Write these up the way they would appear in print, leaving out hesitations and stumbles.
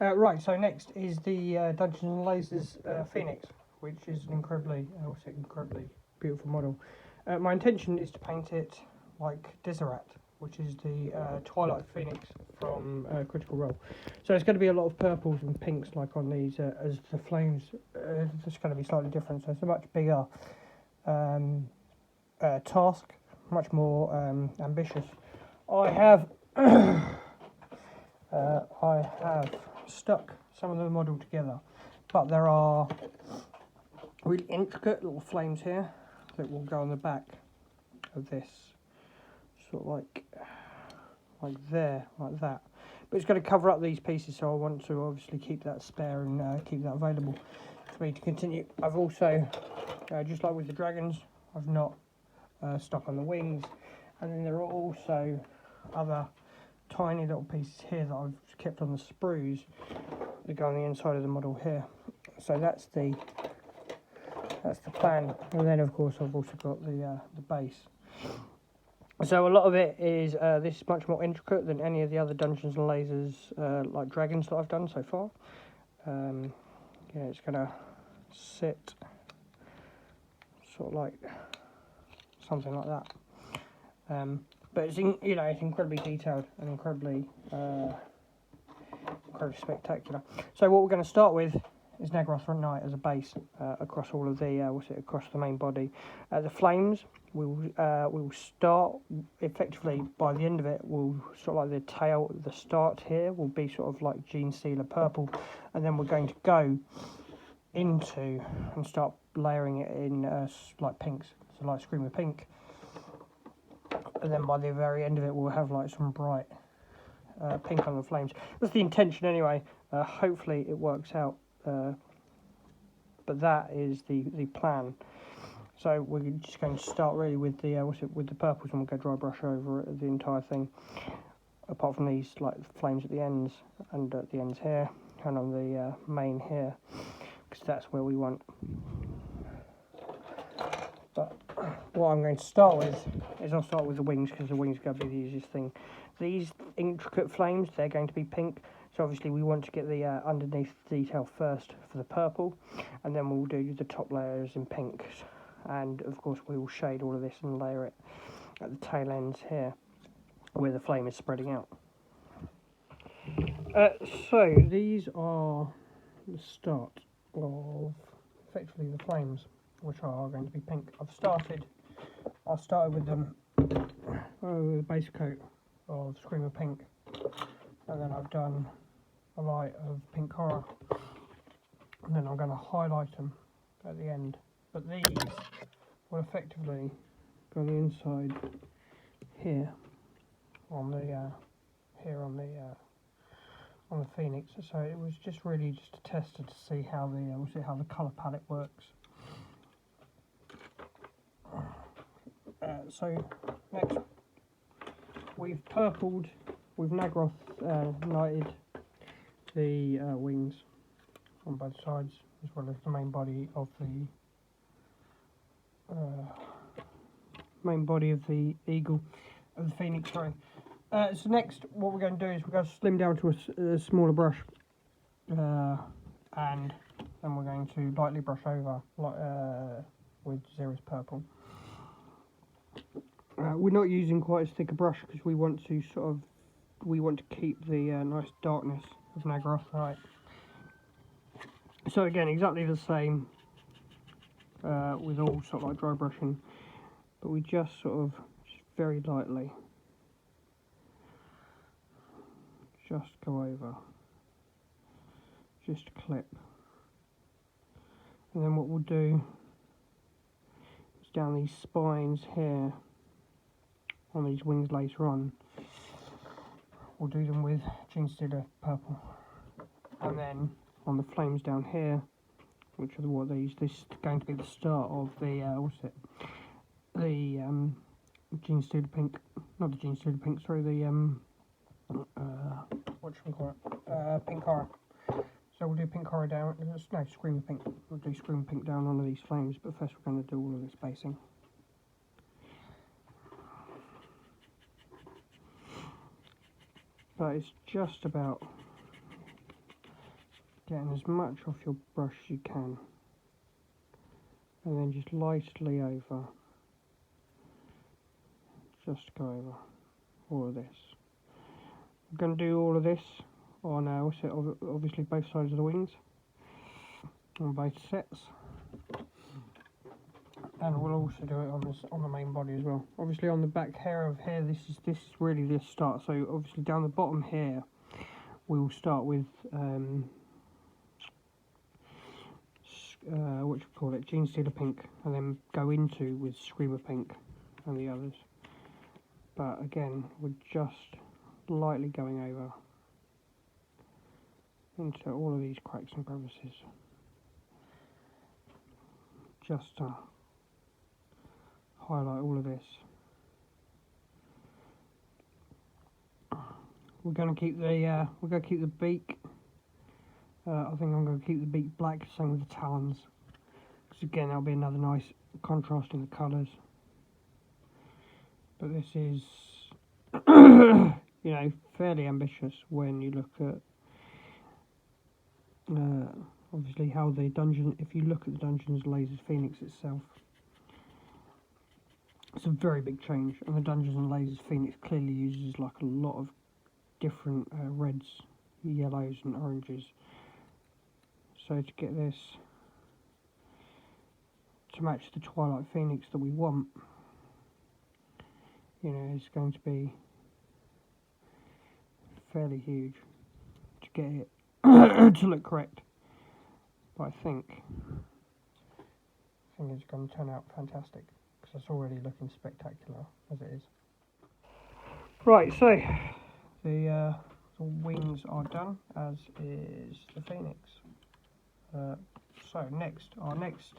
Right, so next is the Dungeons and Lasers Phoenix, which is an incredibly beautiful model. My intention is to paint it like Desirat, which is the Twilight Phoenix from Critical Role. So it's going to be a lot of purples and pinks like on these, as the flames. It's going to be slightly different, so it's a much bigger task, much more ambitious. I have stuck some of the model together, but there are really intricate little flames here that will go on the back of this, sort of like there, like that. But it's going to cover up these pieces, so I want to obviously keep that spare and keep that available for me to continue. I've also, just like with the dragons, I've not stuck on the wings, and then there are also other tiny little pieces here that I've kept on the sprues that go on the inside of the model here. So that's the plan. And then of course I've also got the base. So a lot of it is this is much more intricate than any of the other Dungeons and Lasers like dragons that I've done so far. Yeah, it's gonna sit sort of like something like that. But it's it's incredibly detailed and incredibly spectacular. So what we're going to start with is Nagroth Knight as a base across all of the across the main body. The flames we'll start effectively by the end of it. We'll sort of like the tail, the start here will be sort of like Gene Stealer purple, and then we're going to go into and start layering it in like pinks, so like Screamer Pink. And then by the very end of it, we'll have like some bright pink on the flames. That's the intention anyway. Hopefully it works out. But that is the plan. So we're just going to start really with the with the purples, and we'll go dry brush over the entire thing. Apart from these like flames at the ends and at the ends here, and on the main here, because that's where we want. But what I'm going to start with is I'll start with the wings, because the wings are going to be the easiest thing. These intricate flames, they're going to be pink, so obviously we want to get the underneath detail first for the purple, and then we'll do the top layers in pinks, and of course we will shade all of this and layer it at the tail ends here where the flame is spreading out. So these are the start of effectively the flames, which are going to be pink. I started with them with a base coat of Screamer Pink, and then I've done a light of Pink Horror, and then I'm going to highlight them at the end. But these will effectively go on the inside here on the Phoenix. So it was just really just a tester to see how the colour palette works. So next, we've Nagroth Knighted the wings on both sides, as well as the main body of the eagle, of the Phoenix. Sorry. So next, what we're going to do is we're going to slim down to a smaller brush, and then we're going to lightly brush over with Xeris purple. We're not using quite as thick a brush because we want to keep the nice darkness of Nagroth Knight. So again, exactly the same with all sort of like dry brushing, but we just very lightly just go over, just clip, and then what we'll do is down these spines here on these wings later on, we'll do them with Gene Stealer purple, and then on the flames down here, which are this is going to be the start of the Gene Stealer Pink, not the Gene Stealer Pink, sorry, the Pink Horror. So we'll do Pink Horror down, no, Screamer Pink. We'll do Screamer Pink down onto these flames, but first we're going to do all of this basing. But it's just about getting as much off your brush as you can, and then just lightly over, just go over all of this. I'm going to do all of this on obviously both sides of the wings, on both sets, and we'll also do it on the main body as well. Obviously on the back hair of hair, this is really this start. So obviously down the bottom here, we will start with what you call it, Gene Stealer Pink, and then go into with Screamer Pink and the others. But again, we're just lightly going over into all of these cracks and crevices, just to highlight all of this. We're going to keep the beak. I think I'm going to keep the beak black, same with the talons, because again that'll be another nice contrast in the colours. But this is, you know, fairly ambitious when you look at obviously how the dungeon. If you look at the Dungeons and Lasers Phoenix itself, it's a very big change, and the Dungeons and Lasers Phoenix clearly uses like a lot of different reds, yellows, and oranges. So to get this to match the Twilight Phoenix that we want, you know, it's going to be fairly huge to get it to look correct. But I think it's going to turn out fantastic, because it's already looking spectacular as it is. Right, so the wings are done, as is the Phoenix. So our next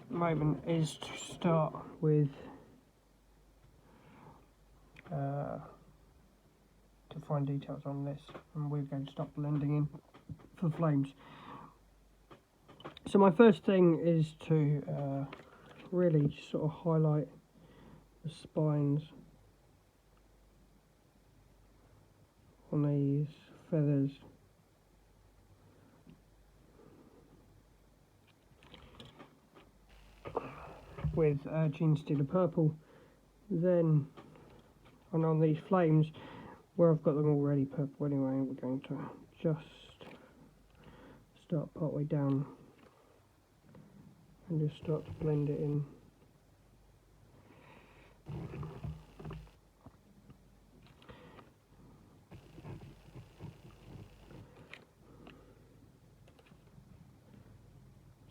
moment is to start with to find details on this, and we're going to start blending in for flames. So my first thing is to really just sort of highlight the spines on these feathers. With Gene Stealer Purple, then, and on these flames, where I've got them already purple anyway, we're going to just start part way down and just start to blend it in.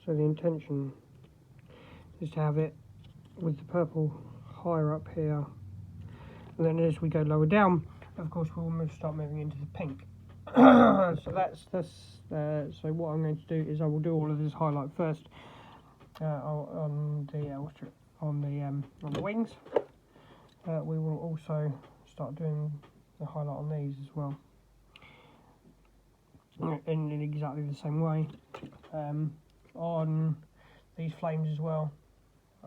So the intention is to have it with the purple higher up here, and then as we go lower down, of course we'll start moving into the pink. So that's so what I'm going to do is I will do all of this highlight first on the wings. We will also start doing the highlight on these as well, in exactly the same way. On these flames as well,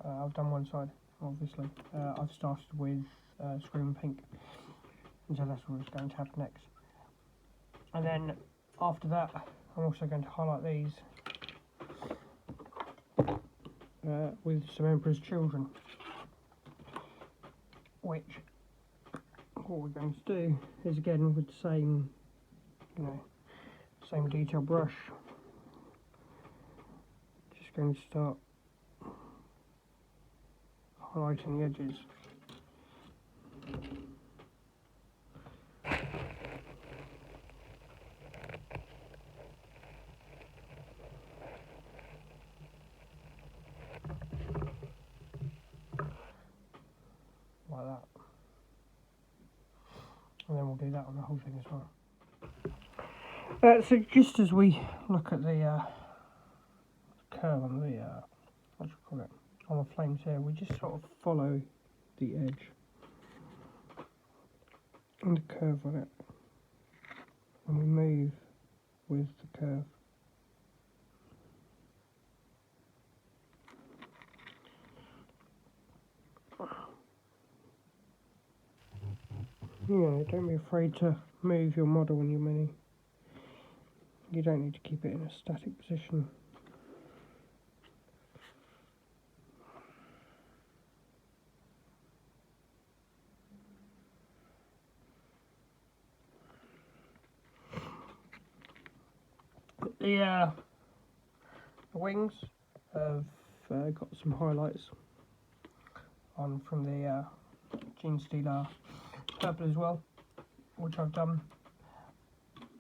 I've done one side, obviously. I've started with Scream Pink, and so that's what's going to happen next. And then after that, I'm also going to highlight these with some Emperor's Children, which what we're going to do is again with the same, same detail brush, just going to start highlighting the edges. Like that. And then we'll do that on the whole thing as well. So just as we look at the curve on the, what do you call it, on the flames here, we just sort of follow the edge and the curve on it, and we move with the curve. Don't be afraid to move your model when you're mini. You don't need to keep it in a static position. The wings have got some highlights on from the Gene Stealer purple as well, which I've done.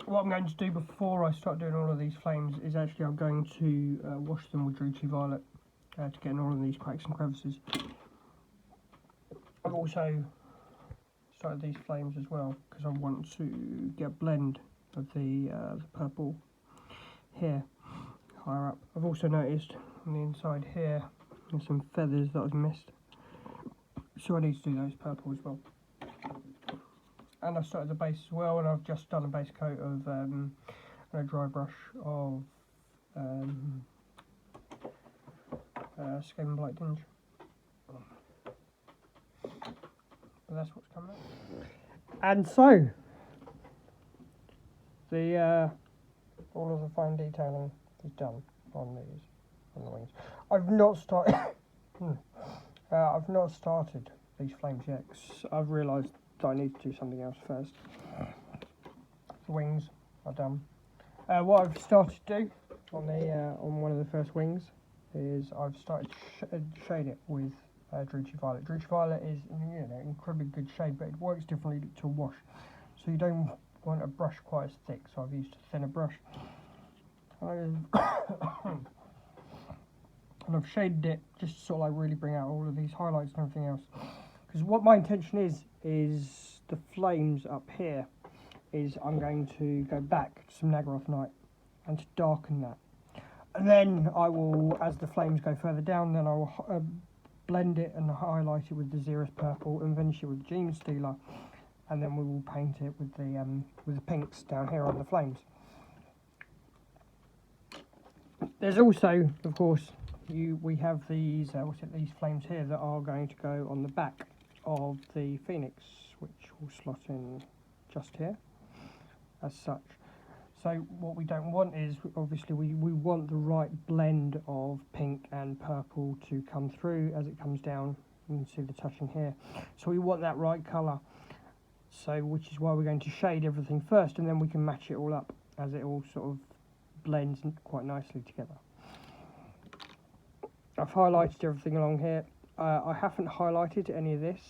What I'm going to do before I start doing all of these flames is actually I'm going to wash them with Deity Violet to get in all of these cracks and crevices. I've also started these flames as well because I want to get a blend of the purple here higher up. I've also noticed on the inside here there's some feathers that I've missed, so I need to do those purple as well. And I've started the base as well, and I've just done a base coat of a dry brush of Skin Blight Dinge. But that's what's coming up. And so the all of the fine detailing is done on the wings. I've not started. I've not started these flames yet, 'cause I've realised that I need to do something else first. The wings are done. What I've started to do on one of the first wings is I've started to shade it with Deity Violet. Deity Violet is incredibly good shade, but it works differently to wash. So you don't want a brush quite as thick, so I've used a thinner brush. And I've shaded it just to sort of like really bring out all of these highlights and everything else. Because what my intention is the flames up here is I'm going to go back to some Naggaroth Night and to darken that. And then I will, as the flames go further down, then I will blend it and highlight it with the Desirat purple and finish it with Gene Stealer. And then we will paint it with the pinks down here on the flames. There's also, of course, we have these these flames here that are going to go on the back of the Phoenix, which will slot in just here as such. So what we don't want is, obviously we want the right blend of pink and purple to come through as it comes down. You can see the touching here, so we want that right colour. So which is why we're going to shade everything first, and then we can match it all up as it all sort of blends quite nicely together. I've highlighted everything along here. I haven't highlighted any of this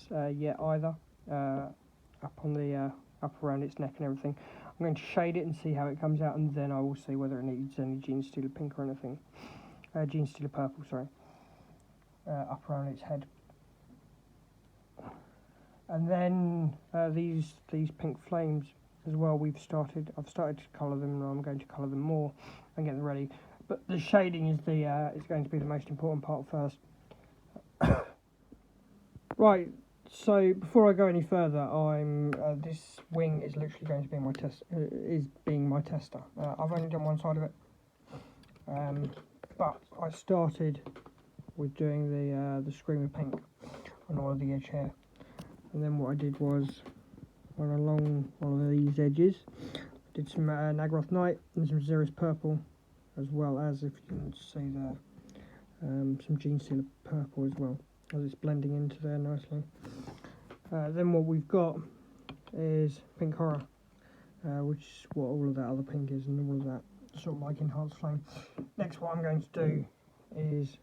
yet either, up on the up around its neck and everything. I'm going to shade it and see how it comes out, and then I will see whether it needs any Gene Stealer pink or anything. Gene Stealer purple, sorry. Up around its head. And then these pink flames as well, I've started to colour them, and I'm going to colour them more and get them ready. But the shading is is going to be the most important part first. Right, so before I go any further, this wing is literally going to be my tester. I've only done one side of it, but I started with doing the Screamer pink on all of the edge here. And then what I did was, along all of these edges, I did some Naggaroth Night and some Desirat purple, as well as, if you can see there, some Gene Stealer purple as well, as it's blending into there nicely. Then what we've got is Pink Horror, which is what all of that other pink is, and all of that sort of like enhanced flame. Next, what I'm going to do is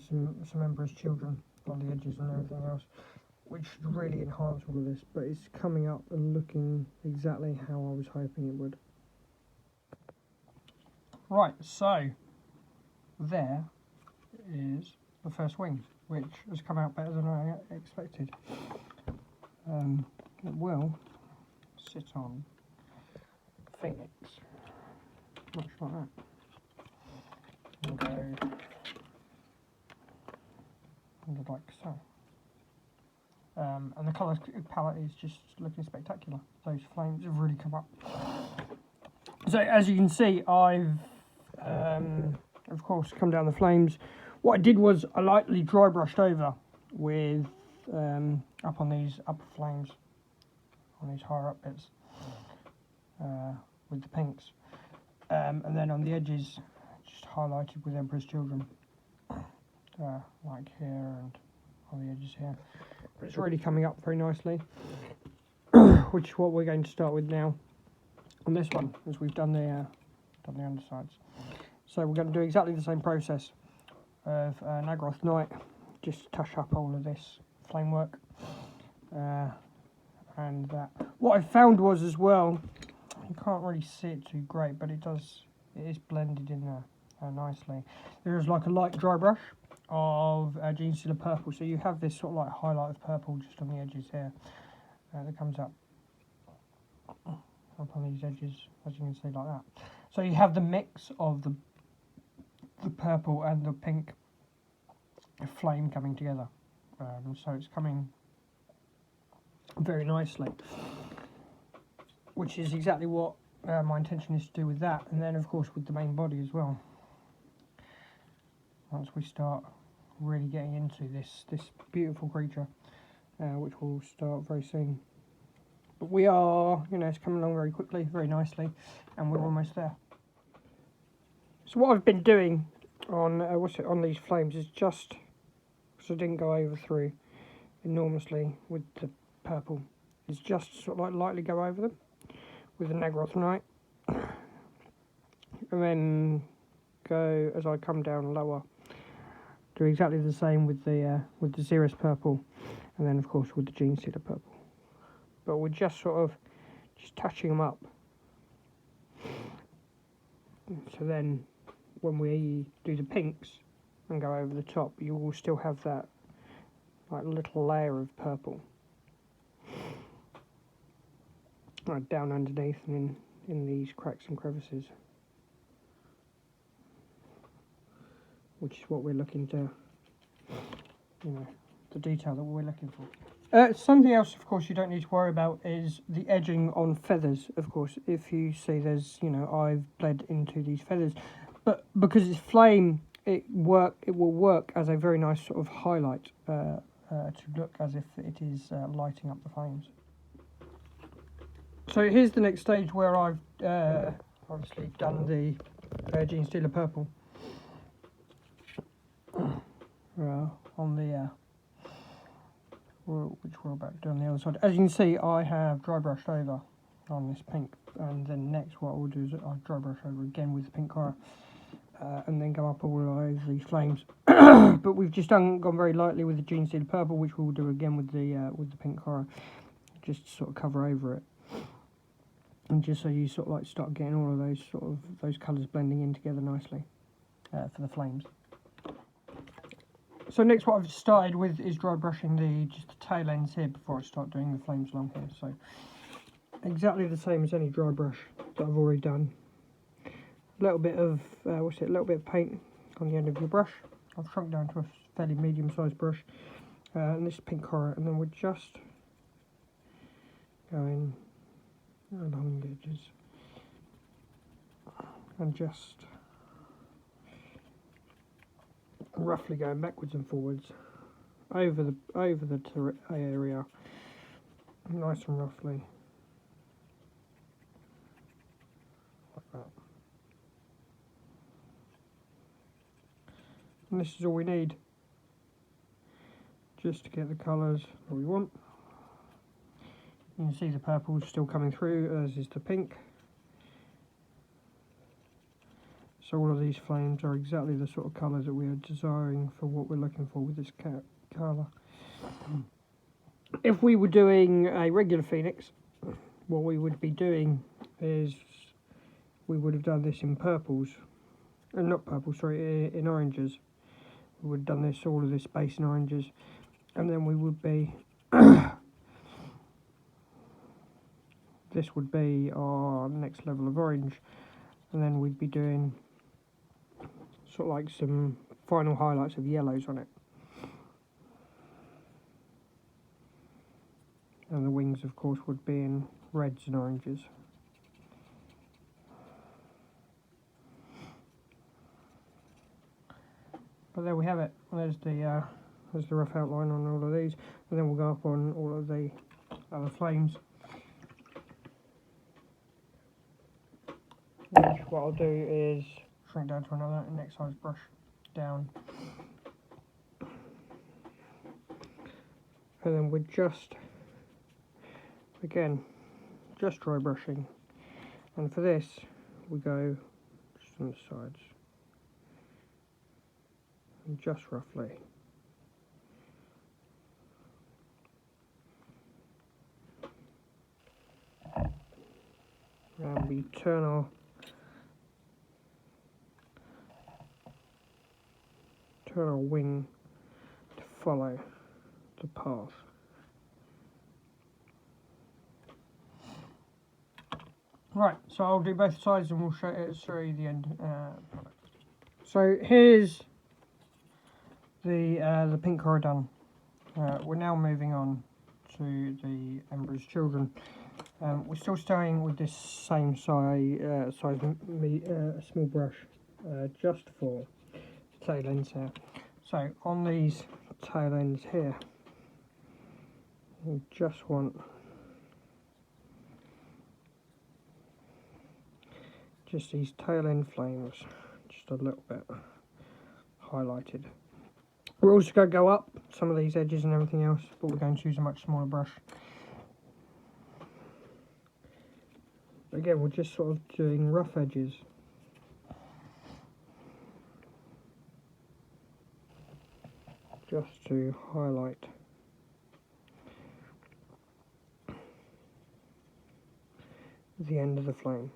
some Emperor's Children on the edges and everything else, which should really enhance all of this, but it's coming up and looking exactly how I was hoping it would. Right, so there is the first wing, which has come out better than I expected. It will sit on Phoenix, much like that. And go like so. And the colour palette is just looking spectacular. Those flames have really come up. So as you can see, I've of course come down the flames. What I did was I lightly dry brushed over with up on these upper flames, on these higher up bits, with the pinks. and then on the edges, just highlighted with Emperor's Children, like here and on the edges here. But it's really coming up very nicely, which is what we're going to start with now on this one, as we've done the undersides. So we're going to do exactly the same process of Naggaroth Night, just touch up all of this flame work, and that. What I found was as well, you can't really see it too great, but it is blended in there nicely. There is like a light dry brush of Gene Stealer Purple, so you have this sort of like highlight of purple just on the edges here that comes up on these edges, as you can see, like that. So you have the mix of the purple and the pink flame coming together, so it's coming very nicely, which is exactly what my intention is to do with that, and then of course with the main body as well. Once we start really getting into this beautiful creature, which will start very soon. But we are, it's coming along very quickly, very nicely, and we're almost there. So what I've been doing on on these flames is just, because I didn't go over through enormously with the purple, is just sort of like lightly go over them with the Naggaroth Night, and then go as I come down lower. Do exactly the same with the Desirat Purple, and then of course with the Gene Stealer Purple. But we're just sort of just touching them up. So then when we do the pinks and go over the top, you will still have that like little layer of purple right down underneath and in these cracks and crevices, which is what we're looking to, the detail that we're looking for. Something else, of course, you don't need to worry about is the edging on feathers. Of course, if you see there's, I've bled into these feathers, but because it's flame, it will work as a very nice sort of highlight to look as if it is lighting up the flames. So here's the next stage where I've obviously done the Gene Stealer Purple on the which we're about to do on the other side. As you can see, I have dry brushed over on this pink, and then next what I'll do is I'll dry brush over again with the pink colour, and then go up all over these flames. But we've just gone very lightly with the Gene Stealer Purple, which we'll do again with the pink colour, just to sort of cover over it, and just so you sort of like start getting all of those colours blending in together nicely for the flames. So next what I've started with is dry brushing just the tail ends here before I start doing the flames along here. So exactly the same as any dry brush that I've already done. A little bit of a little bit of paint on the end of your brush. I've shrunk down to a fairly medium-sized brush, and this pink colour, and then we're just going along the edges and just roughly going backwards and forwards over the area, nice and roughly, like that. And this is all we need just to get the colours that we want. You can see the purple is still coming through, as is the pink. So all of these flames are exactly the sort of colours that we are desiring for what we're looking for with this colour. If we were doing a regular Phoenix, what we would be doing is we would have done this in purples, not purple, sorry, in oranges. We would have done this, all of this base in oranges, and then we would be this would be our next level of orange, and then we'd be doing sort of like some final highlights of yellows on it, and the wings of course would be in reds and oranges. But there we have it. There's the rough outline on all of these, and then we'll go up on all of the other flames, which what I'll do is shrink down to another next size brush down, and then we're just, again, just dry brushing, and for this we go just on the sides and just roughly. And we turn our wing to follow the path. Right, so I'll do both sides and we'll show you the end product. So here's the pink color done. We're now moving on to the Emperor's Children. We're still staying with this same size small brush, just for tail ends here. So on these tail ends here, we just want just these tail end flames, just a little bit highlighted. We're also going to go up some of these edges and everything else, but we're going to use a much smaller brush. Again, we're just sort of doing rough edges. Just to highlight the end of the flame.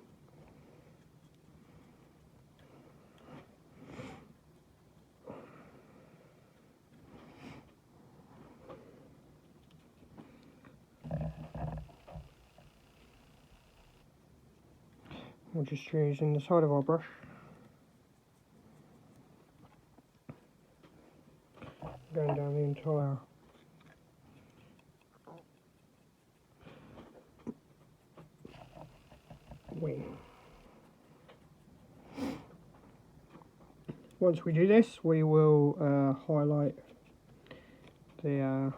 We're just using the side of our brush, going down the entire wing. Once we do this, we will highlight the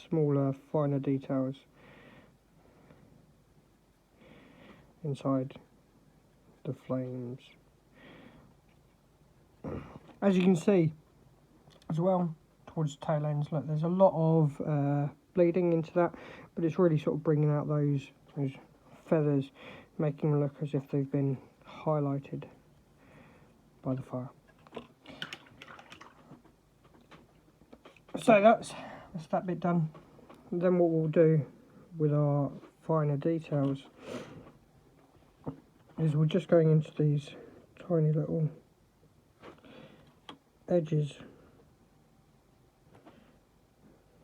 smaller, finer details inside the flames. As you can see as well, towards the tail ends, look, there's a lot of bleeding into that, but it's really sort of bringing out those feathers, making them look as if they've been highlighted by the fire. So that's that bit done. And then what we'll do with our finer details is we're just going into these tiny little edges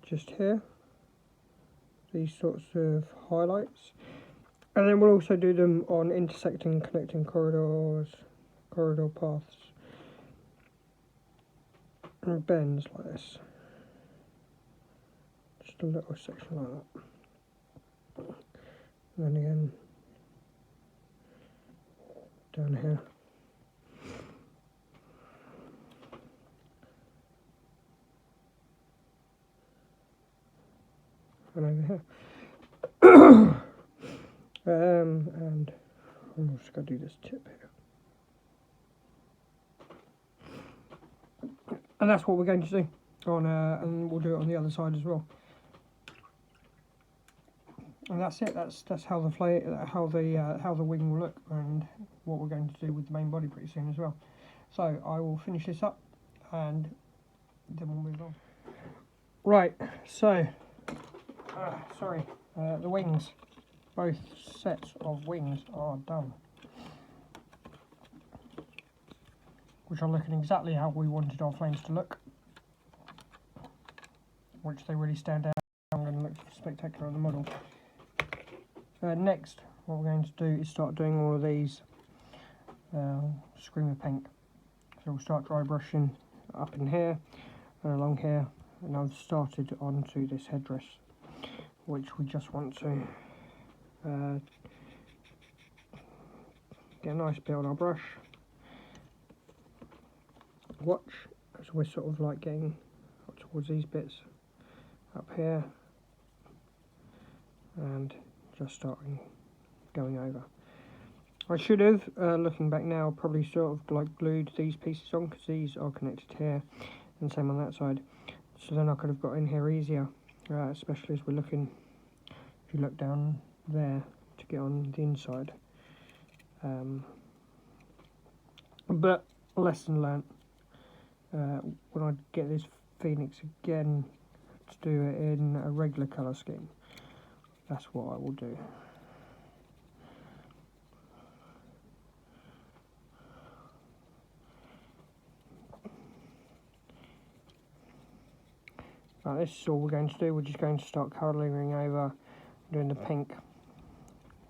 just here, these sorts of highlights, and then we'll also do them on intersecting, connecting corridor paths and bends like this, just a little section like that, and then again down here. And over here. And I'm just going to do this tip here. And that's what we're going to do on, and we'll do it on the other side as well. And that's it. That's how the wing will look, and what we're going to do with the main body pretty soon as well. So I will finish this up, and then we'll move on. Right. So, the wings. Both sets of wings are done, which are looking exactly how we wanted our flames to look, which they really stand out and look spectacular on the model. Next, what we're going to do is start doing all of these screamer paint. So we'll start dry brushing up in here and along here, and I've started onto this headdress, which we just want to get a nice bit on our brush. Watch as we're sort of like getting up towards these bits up here, and just starting going over. I should have, looking back now, probably sort of like glued these pieces on, because these are connected here, and same on that side. So then I could have got in here easier, especially as we're looking, if you look down there, to get on the inside. But lesson learnt. When I get this Phoenix again to do it in a regular colour scheme, that's what I will do. Right, this is all we're going to do. We're just going to start colouring over, doing the pink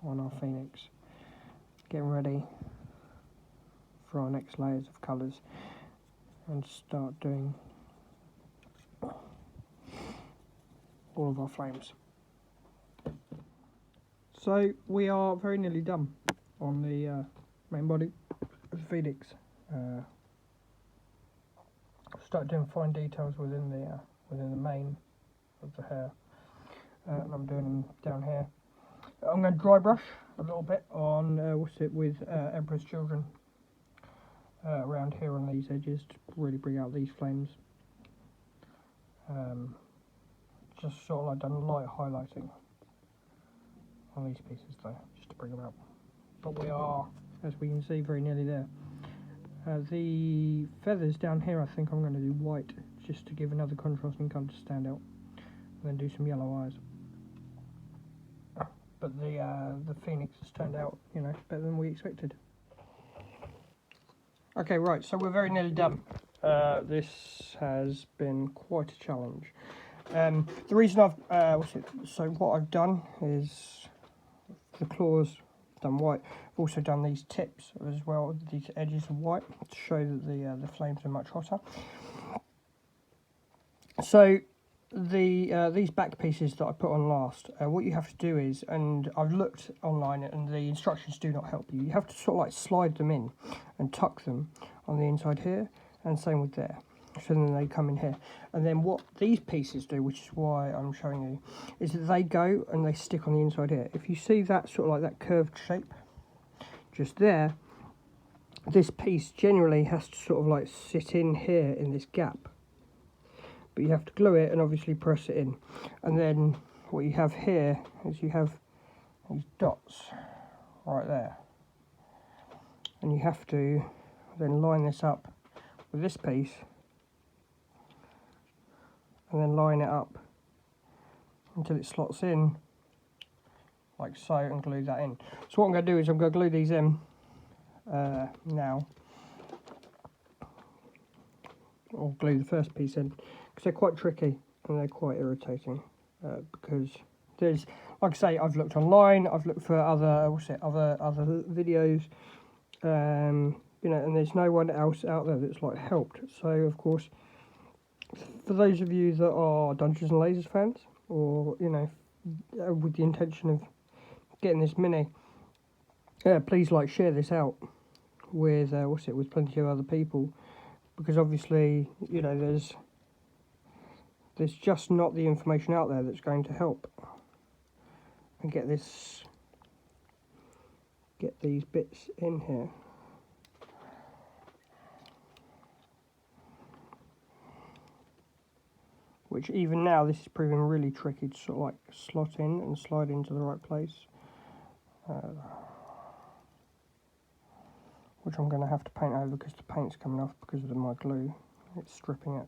on our Phoenix, getting ready for our next layers of colours, and start doing all of our flames. So we are very nearly done on the main body of the Phoenix. Start doing fine details within the mane of the hair, and I'm doing them down here. I'm going to dry brush a little bit on with Emperor's Children around here on these edges to really bring out these flames. Just sort of like done light highlighting on these pieces though, just to bring them out. But we are, as we can see, very nearly there. The feathers down here, I think I'm going to do white, just to give another contrasting colour to stand out, and then do some yellow eyes. But the Phoenix has turned out, you know, better than we expected. Okay, right, so we're very nearly done. This has been quite a challenge. The reason what I've done is the claws done white. I've also done these tips as well, these edges of white, to show that the flames are much hotter. So these back pieces that I put on last, what you have to do is, and I've looked online and the instructions do not help you, you have to sort of like slide them in and tuck them on the inside here, and same with there. So then they come in here. And then what these pieces do, which is why I'm showing you, is that they go and they stick on the inside here. If you see that sort of like that curved shape just there, this piece generally has to sort of like sit in here in this gap. But you have to glue it and obviously press it in. And then what you have here is you have these dots right there. And you have to then line this up with this piece, and then line it up until it slots in like so, and glue that in. So what I'm going to do is I'm going to glue these in now, or glue the first piece in, because they're quite tricky and they're quite irritating, because there's, like I say, I've looked online, I've looked for other videos, you know, and there's no one else out there that's like helped. So of course, for those of you that are Dungeons and Lasers fans, or you know, with the intention of getting this mini, please like share this out with with plenty of other people, because obviously, you know, there's just not the information out there that's going to help and get these bits in here. Which even now, this is proving really tricky to sort of like slot in and slide into the right place. Which I'm going to have to paint over because the paint's coming off because of my glue. It's stripping it.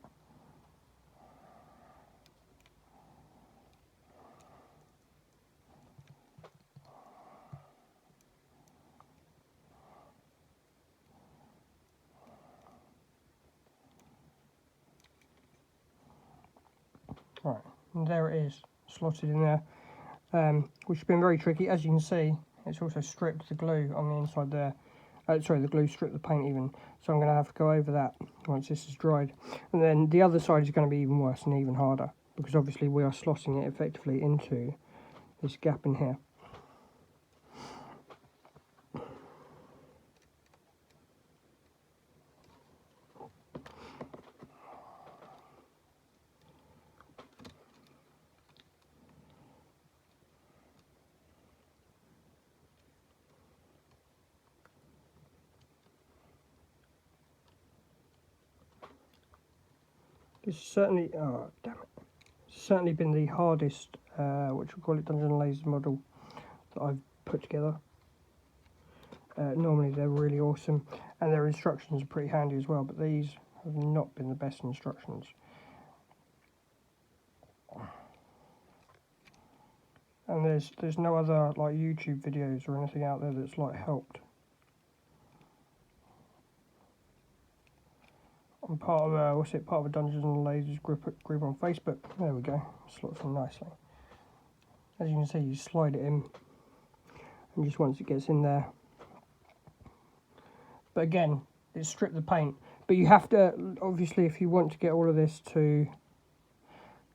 Right, and there it is, slotted in there, which has been very tricky. As you can see, it's also stripped the glue on the inside there. Sorry, the glue stripped the paint even, so I'm going to have to go over that once this is dried. And then the other side is going to be even worse and even harder, because obviously we are slotting it effectively into this gap in here. This has certainly, oh damn it, certainly been the hardest, what you call it, Dungeons and Lasers model that I've put together. Normally they're really awesome, and their instructions are pretty handy as well, but these have not been the best instructions. And there's no other like YouTube videos or anything out there that's like helped. I'm part of part of a Dungeons and Lasers group on Facebook. There we go, slots in nicely. As you can see, you slide it in, and just once it gets in there. But again, it's stripped the paint. But you have to, obviously, if you want to get all of this to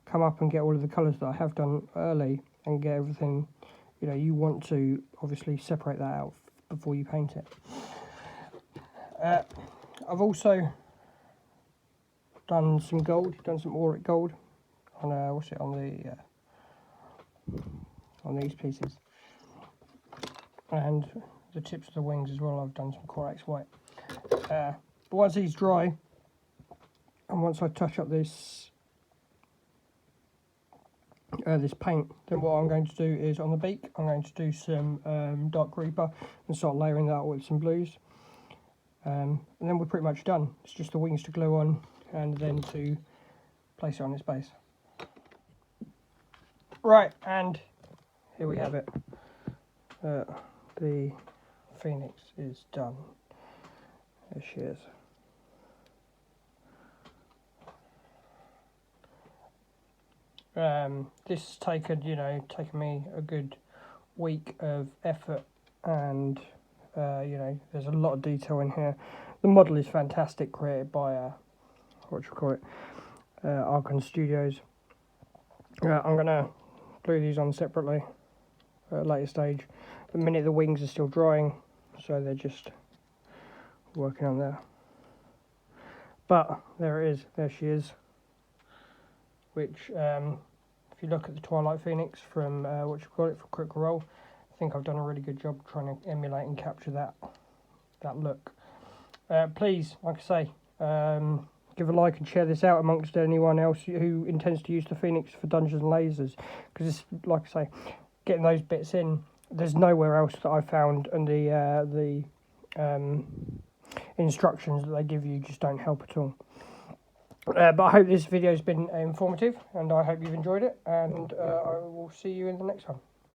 come up and get all of the colours that I have done early and get everything, you know, you want to obviously separate that out before you paint it. I've also done some gold, done some auric gold on on these pieces, and the tips of the wings as well. I've done some Corax white. But once these dry, and once I touch up this this paint, then what I'm going to do is on the beak, I'm going to do some dark Reaper and start layering that with some blues. And then we're pretty much done. It's just the wings to glue on and then to place it on its base. Right, and here we have it. The Phoenix is done. There she is. This has taken me a good week of effort, and there's a lot of detail in here. The model is fantastic, created by Archon Studios. I'm gonna glue these on separately at a later stage. At the minute the wings are still drying, so they're just working on there. But there it is, there she is. Which, if you look at the Twilight Phoenix from for Critical Role, I think I've done a really good job trying to emulate and capture that look. Please, like I say, give a like and share this out amongst anyone else who intends to use the Phoenix for Dungeons and Lasers, because like I say, getting those bits in, there's nowhere else that I found, and the instructions that they give you just don't help at all. But I hope this video has been informative, and I hope you've enjoyed it, and I will see you in the next one.